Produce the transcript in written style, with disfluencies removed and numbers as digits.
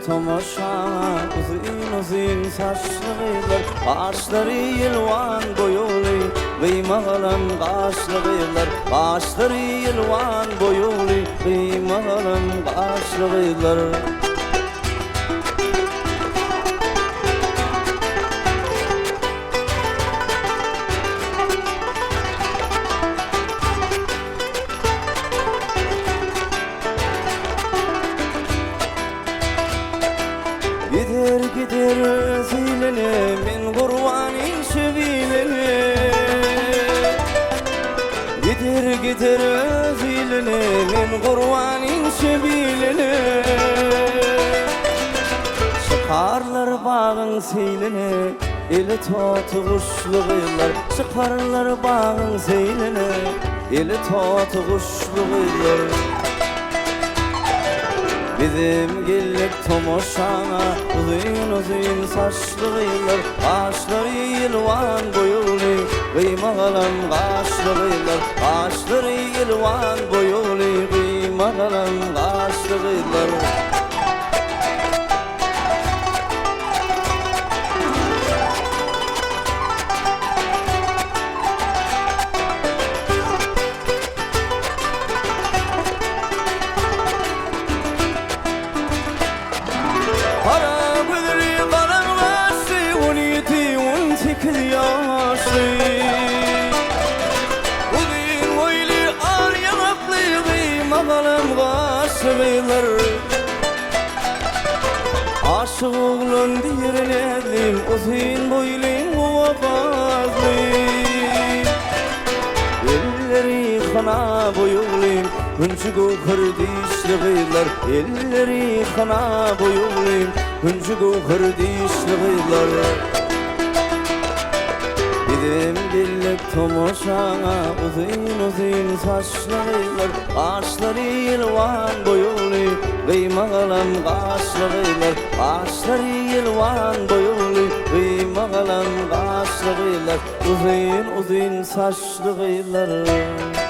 tomoşana uzun saçlı kızlar Başları yılvan boyuli Kıymağalan kaşlı kızlar Başları yılvan boyuli Kıymağalan kaşlı kızlar Gider zilene min kurbanin şevilene Gider zilene min kurbanin şevilene Çıkarlar bağın seylene eli totu kuşlu kıylar Çıkarlar bağın seylene eli totu kuşlu kıylar Bizim gellik tomoşana uzun saçlı kızlar Başları yılvan boyuli Kıymağalan kaşlı kızlar Başları yılvan boyuli Kıymağalan kaşlı kızlar Aşık oğlun diyerelim uzun boylum vafazlı Elleri kana boyulum Hüncü kokar dişli kızlar Elleri kana boyulum Hüncü kokar dişli kızlar Gidim gellik tomoşana uzun saçlı kızlar Başları yılvan boyuli Kıymağalan kaşlı kızlar Başları yılvan boyuli Kıymağalan kaşlı kızlar Uzun saçlı kızlar